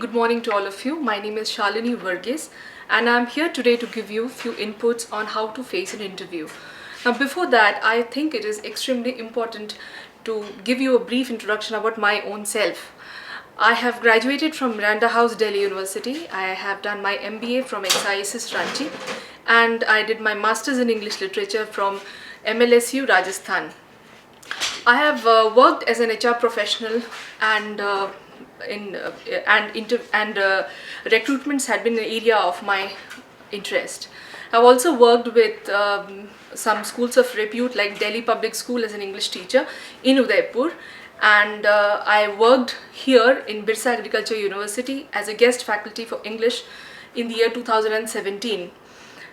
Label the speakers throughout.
Speaker 1: Good morning to all of you. My name is Shalini Varghese and I'm here today to give you a few inputs on how to face an interview. Now before that, I think it is extremely important to give you a brief introduction about my own self. I have graduated from Miranda House, Delhi University. I have done my MBA from XISS Ranchi and I did my Masters in English Literature from MLSU, Rajasthan. I have worked as an HR professional and recruitments had been an area of my interest. I've also worked with some schools of repute like Delhi Public School as an English teacher in Udaipur, and I worked here in Birsa Agriculture University as a guest faculty for English in the year 2017.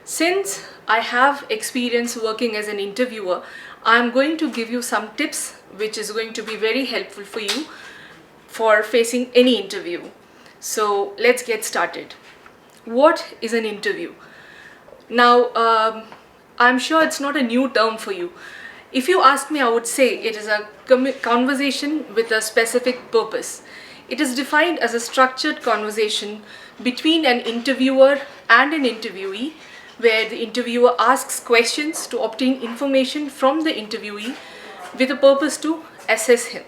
Speaker 1: Since I have experience working as an interviewer, I am going to give you some tips which is going to be very helpful for you for facing any interview. So let's get started. What is an interview? Now, I'm sure it's not a new term for you. If you ask me, I would say it is a conversation with a specific purpose. It is defined as a structured conversation between an interviewer and an interviewee, where the interviewer asks questions to obtain information from the interviewee with a purpose to assess him.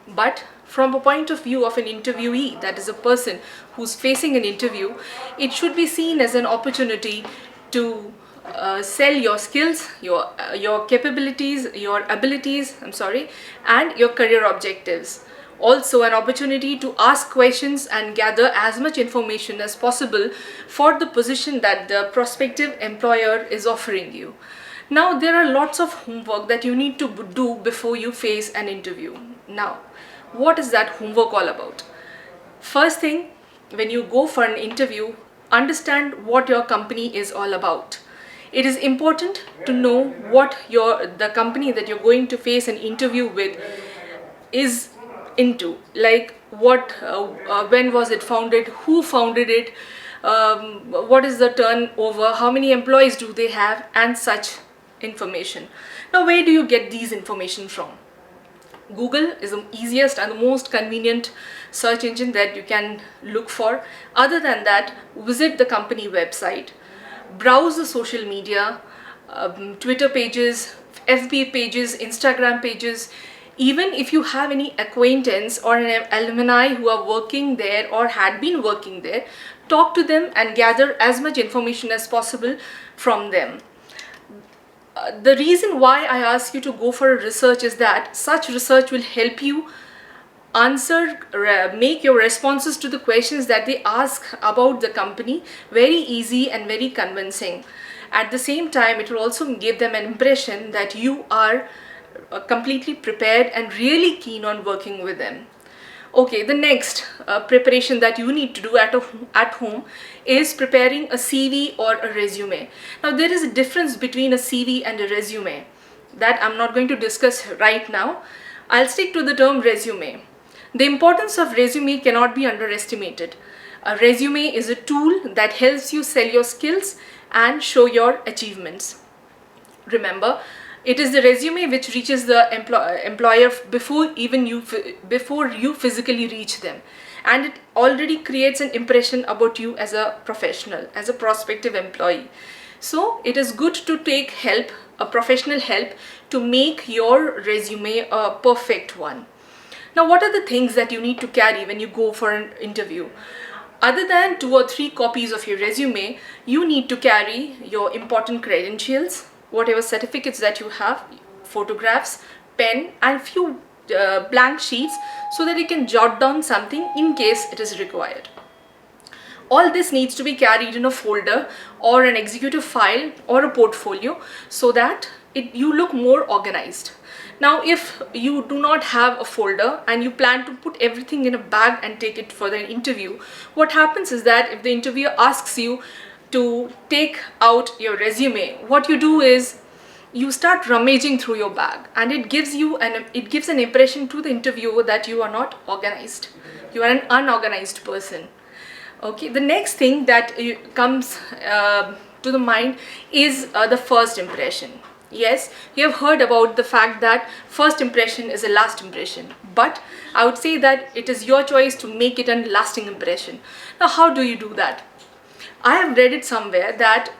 Speaker 1: But from a point of view of an interviewee, that is a person who's facing an interview, it should be seen as an opportunity to sell your skills, your capabilities, your abilities, and your career objectives. Also an opportunity to ask questions and gather as much information as possible for the position that the prospective employer is offering you. Now there are lots of homework that you need to do before you face an interview. Now, what is that homework all about? First thing, when you go for an interview, understand what your company is all about. It is important to know what the company that you're going to face an interview with is into, like when was it founded, who founded it, what is the turnover, how many employees do they have, and such information. Now, where do you get these information from? Google is the easiest and the most convenient search engine that you can look for. Other than that, visit the company website, browse the social media, Twitter pages, FB pages, Instagram pages. Even if you have any acquaintance or an alumni who are working there or had been working there, talk to them and gather as much information as possible from them. The reason why I ask you to go for a research is that such research will help you make your responses to the questions that they ask about the company very easy and very convincing. At the same time, it will also give them an impression that you are completely prepared and really keen on working with them. Okay, the next preparation that you need to do at home is preparing a CV or a resume. Now, there is a difference between a CV and a resume that I'm not going to discuss right now. I'll stick to the term resume. The importance of resume cannot be underestimated. A resume is a tool that helps you sell your skills and show your achievements. Remember, it is the resume which reaches the employer before you physically reach them, and it already creates an impression about you as a professional, as a prospective employee. So it is good to take help, a professional help, to make your resume a perfect one. Now, what are the things that you need to carry when you go for an interview? Other than 2 or 3 copies of your resume, you need to carry your important credentials, whatever certificates that you have, photographs, pen, and few blank sheets so that you can jot down something in case it is required. All this needs to be carried in a folder or an executive file or a portfolio so that you look more organized. Now, if you do not have a folder and you plan to put everything in a bag and take it for the interview, what happens is that if the interviewer asks you to take out your resume, what you do is you start rummaging through your bag, and it gives an impression to the interviewer that you are not organized. You are an unorganized person. Okay, the next thing that comes to the mind is the first impression. Yes, you have heard about the fact that first impression is a last impression, but I would say that it is your choice to make it a lasting impression. Now, how do you do that? I have read it somewhere that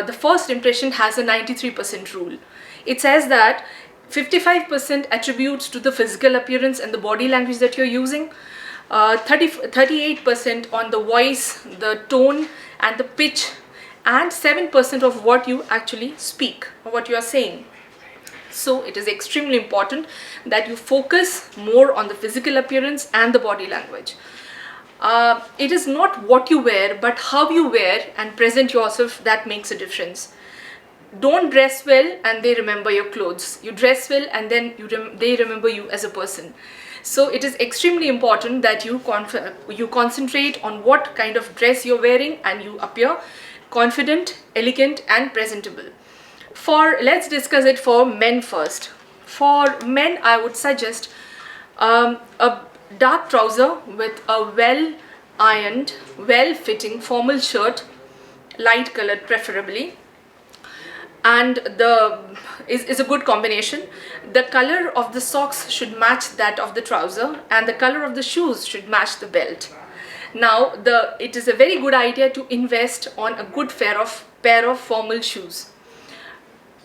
Speaker 1: the first impression has a 93% rule. It says that 55% attributes to the physical appearance and the body language that you're using, 38% on the voice, the tone and the pitch, and 7% of what you actually speak or what you are saying. So it is extremely important that you focus more on the physical appearance and the body language. It is not what you wear, but how you wear and present yourself that makes a difference. Don't dress well and they remember your clothes. You dress well and then they remember you as a person. So it is extremely important that you concentrate on what kind of dress you're wearing and you appear confident, elegant and presentable. Let's discuss it for men first. For men, I would suggest a dark trouser with a well ironed, well fitting formal shirt, light colored preferably, and is a good combination. The color of the socks should match that of the trouser and the color of the shoes should match the belt. Now it is a very good idea to invest on a good pair of formal shoes.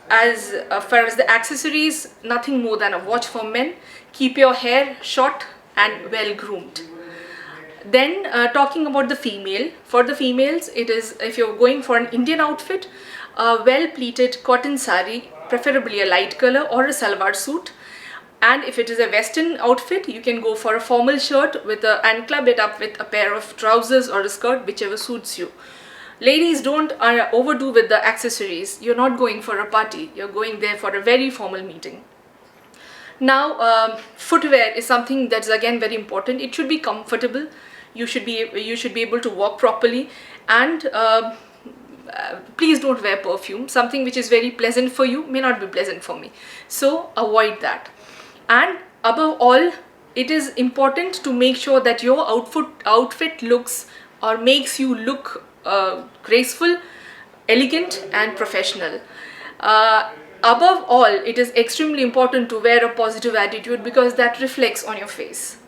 Speaker 1: As far as the accessories, nothing more than a watch for men. Keep your hair short and well groomed. Then talking about the female, for the females, it is, if you're going for an Indian outfit, a well pleated cotton sari, preferably a light color, or a salwar suit. And if it is a western outfit, you can go for a formal shirt and club it up with a pair of trousers or a skirt, whichever suits you. Ladies, don't overdo with the accessories. You're not going for a party, you're going there for a very formal meeting. Now, footwear is something that's again very important. It should be comfortable. You should be able to walk properly, and please don't wear perfume. Something which is very pleasant for you may not be pleasant for me. So avoid that. And above all, it is important to make sure that your outfit looks or makes you look graceful, elegant and professional. Above all, it is extremely important to wear a positive attitude because that reflects on your face.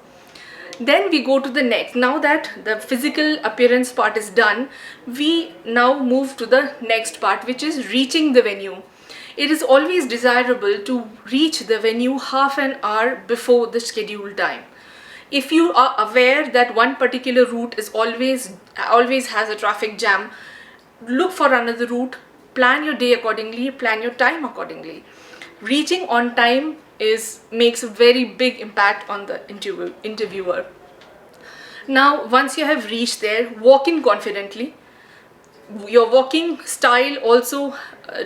Speaker 1: Then we go to the next. Now that the physical appearance part is done, we now move to the next part, which is reaching the venue. It is always desirable to reach the venue half an hour before the scheduled time. If you are aware that one particular route is always has a traffic jam, look for another route, plan your day accordingly, plan your time accordingly. Reaching on time makes a very big impact on the interviewer. Now, once you have reached there, walk in confidently. Your walking style also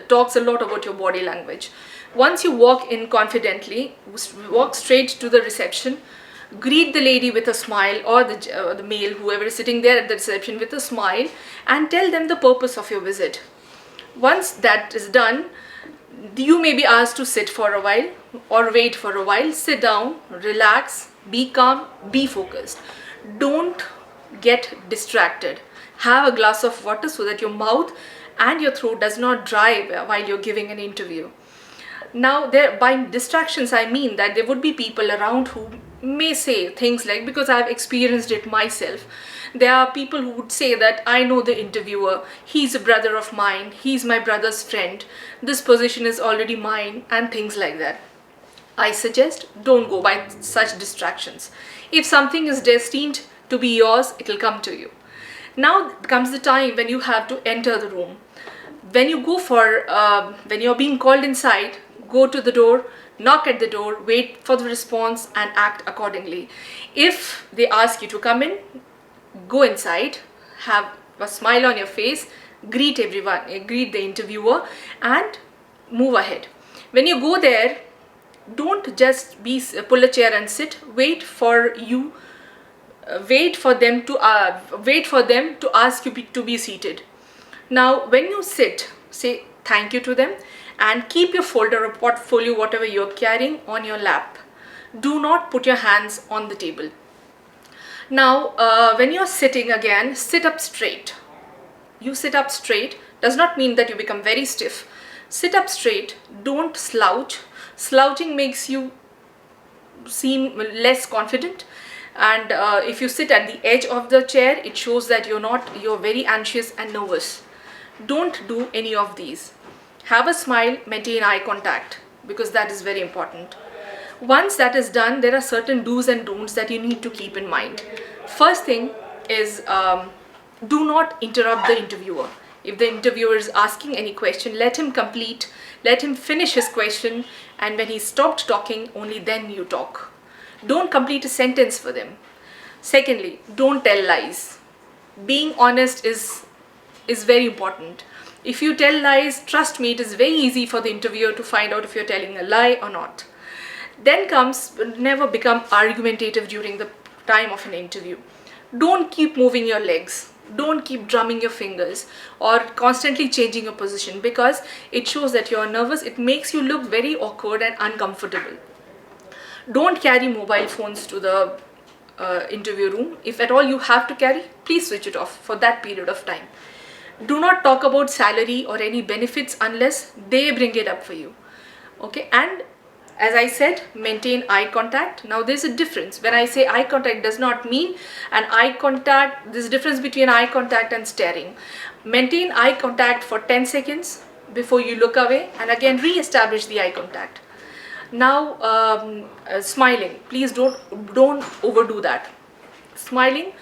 Speaker 1: talks a lot about your body language. Once you walk in confidently, walk straight to the reception. Greet the lady with a smile, or the male, whoever is sitting there at the reception, with a smile, and tell them the purpose of your visit. Once that is done, you may be asked to sit for a while or wait for a while. Sit down, relax, be calm, be focused. Don't get distracted. Have a glass of water so that your mouth and your throat does not dry while you're giving an interview. Now, by distractions, I mean that there would be people around who may say things like, because I've experienced it myself, there are people who would say that I know the interviewer, he's a brother of mine, he's my brother's friend, this position is already mine, and things like that. I suggest don't go by such distractions. If something is destined to be yours, it will come to you. Now comes the time when you have to enter the room. When you go when you're being called inside, go to the door, knock at the door, wait for the response and act accordingly. If they ask you to come in, go inside, have a smile on your face, greet everyone, greet the interviewer and move ahead. When you go there, don't just pull a chair and sit. Wait for them to ask you to be seated. Now when you sit, say thank you to them and keep your folder or portfolio, whatever you're carrying, on your lap. Do not put your hands on the table. Now when you're sitting again, sit up straight. You sit up straight does not mean that you become very stiff. Sit up straight, don't slouch. Slouching makes you seem less confident, and if you sit at the edge of the chair, it shows that you're very anxious and nervous. Don't do any of these. Have a smile, maintain eye contact, because that is very important. Once that is done, there are certain do's and don'ts that you need to keep in mind. First thing is, do not interrupt the interviewer. If the interviewer is asking any question, let him finish his question, and when he stopped talking, only then you talk. Don't complete a sentence for them. Secondly, don't tell lies. Being honest is very important. If you tell lies, trust me, it is very easy for the interviewer to find out if you're telling a lie or not. Then comes, never become argumentative during the time of an interview. Don't keep moving your legs. Don't keep drumming your fingers or constantly changing your position, because it shows that you're nervous. It makes you look very awkward and uncomfortable. Don't carry mobile phones to the interview room. If at all you have to carry, please switch it off for that period of time. Do not talk about salary or any benefits unless they bring it up for you. Okay, and as I said, maintain eye contact. Now there's a difference. When I say eye contact, does not mean an eye contact. There's a difference between eye contact and staring. Maintain eye contact for 10 seconds before you look away, and again re-establish the eye contact. Now smiling, please don't overdo that. Smiling,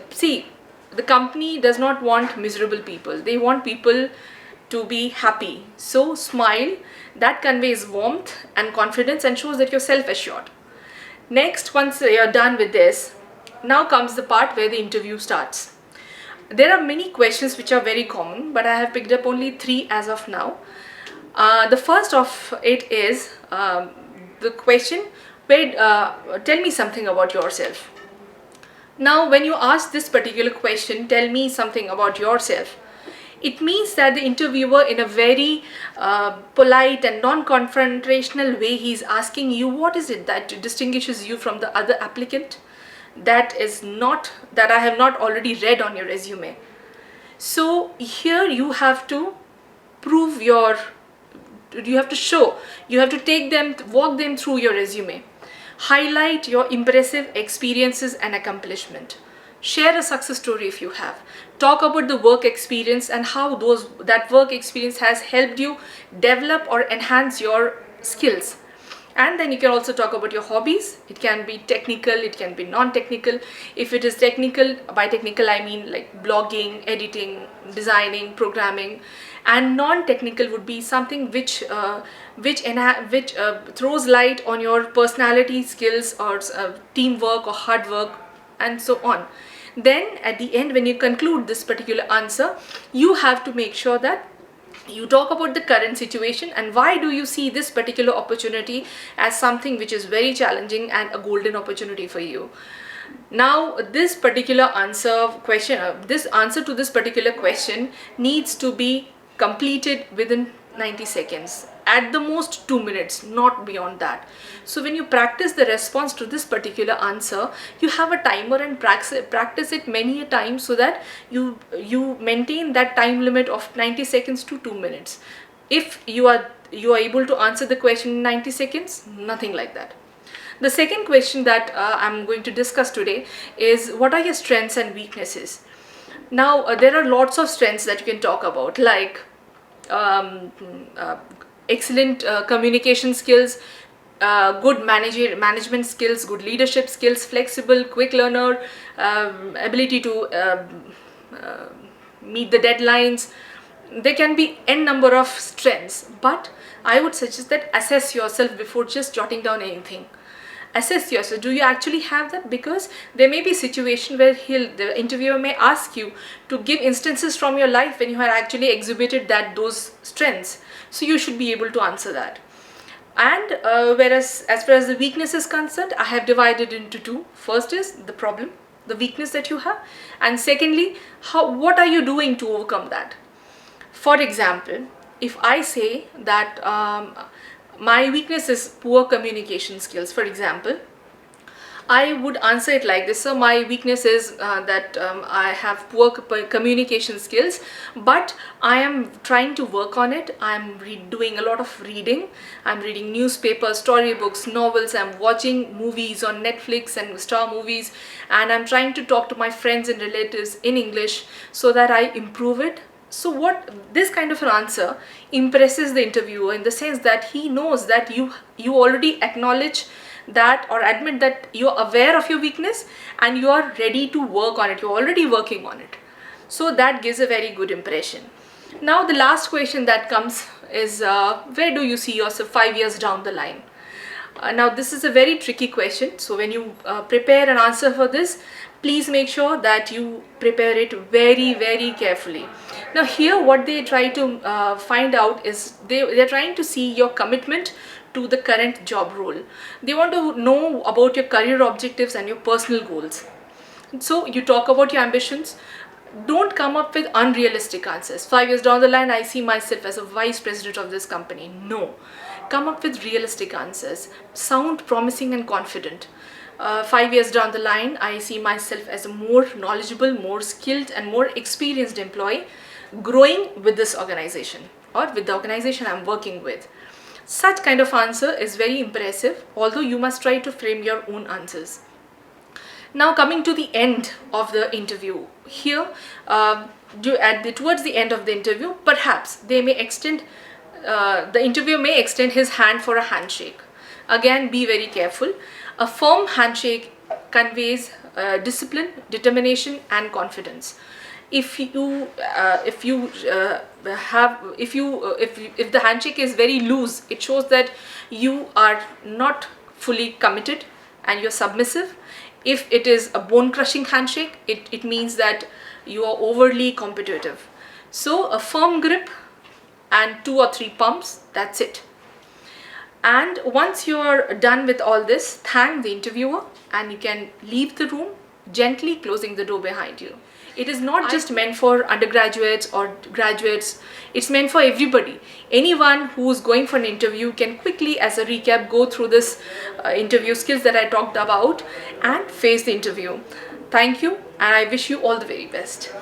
Speaker 1: see, the company does not want miserable people. They want people to be happy. So smile, that conveys warmth and confidence and shows that you're self-assured. Next, once you're done with this, now comes the part where the interview starts. There are many questions which are very common, but I have picked up only 3 as of now. The first of it is the question, tell me something about yourself. Now when you ask this particular question, tell me something about yourself, it means that the interviewer, in a very polite and non-confrontational way, he is asking you, what is it that distinguishes you from the other applicant that I have not already read on your resume. So here you have to prove you have to walk them through your resume. Highlight your impressive experiences and accomplishment. Share a success story if you have. Talk about the work experience and how that work experience has helped you develop or enhance your skills. And then you can also talk about your hobbies. It can be technical, it can be non-technical. If it is technical, by technical I mean like blogging, editing, designing, programming. And non-technical would be something which throws light on your personality skills or teamwork or hard work and so on. Then at the end, when you conclude this particular answer, you have to make sure that you talk about the current situation and why do you see this particular opportunity as something which is very challenging and a golden opportunity for you. Now this particular answer to this particular question needs to be completed within 90 seconds, at the most 2 minutes, not beyond that. So when you practice the response to this particular answer, you have a timer and practice it many a time so that you maintain that time limit of 90 seconds to 2 minutes. If you are able to answer the question in 90 seconds, nothing like that. The second question that I'm going to discuss today is, what are your strengths and weaknesses? Now there are lots of strengths that you can talk about, like excellent communication skills, good management skills, good leadership skills, flexible, quick learner, ability to meet the deadlines. There can be n number of strengths, but I would suggest that assess yourself before just jotting down anything. Assess yourself. Do you actually have that? Because there may be a situation where the interviewer may ask you to give instances from your life when you have actually exhibited those strengths. So you should be able to answer that. And whereas as far as the weakness is concerned, I have divided into 2. First is the problem, the weakness that you have, and secondly, what are you doing to overcome that? For example, if I say that my weakness is poor communication skills, for example, I would answer it like this. So my weakness is that I have poor communication skills, but I am trying to work on it. I'm doing a lot of reading. I'm reading newspapers, storybooks, novels. I'm watching movies on Netflix and Star Movies, and I'm trying to talk to my friends and relatives in English so that I improve it. So what this kind of an answer impresses the interviewer in the sense that he knows that you already acknowledge that or admit that you're aware of your weakness and you are ready to work on it. You're already working on it. So that gives a very good impression. Now the last question that comes is where do you see yourself 5 years down the line? Now this is a very tricky question. So when you prepare an answer for this, please make sure that you prepare it very, very carefully. Now here what they try to find out is they're trying to see your commitment to the current job role. They want to know about your career objectives and your personal goals. So you talk about your ambitions. Don't come up with unrealistic answers. 5 years down the line, I see myself as a vice president of this company. No. Come up with realistic answers. Sound promising and confident. 5 years down the line, I see myself as a more knowledgeable, more skilled and more experienced employee growing with this organization or with the organization I'm working with. Such kind of answer is very impressive, although you must try to frame your own answers. Now coming to the end of the interview, here towards the end of the interview, perhaps they may extend, the interviewer may extend his hand for a handshake. Again, be very careful. A firm handshake conveys discipline, determination and confidence. If the handshake is very loose, it shows that you are not fully committed and you're submissive. If it is a bone crushing handshake, it means that you are overly competitive. So a firm grip and 2 or 3 pumps, that's it. And once you're done with all this, thank the interviewer and you can leave the room, gently closing the door behind you. It is not just meant for undergraduates or graduates, it's meant for everybody. Anyone who's going for an interview can quickly, as a recap, go through this interview skills that I talked about and face the interview. Thank you and I wish you all the very best.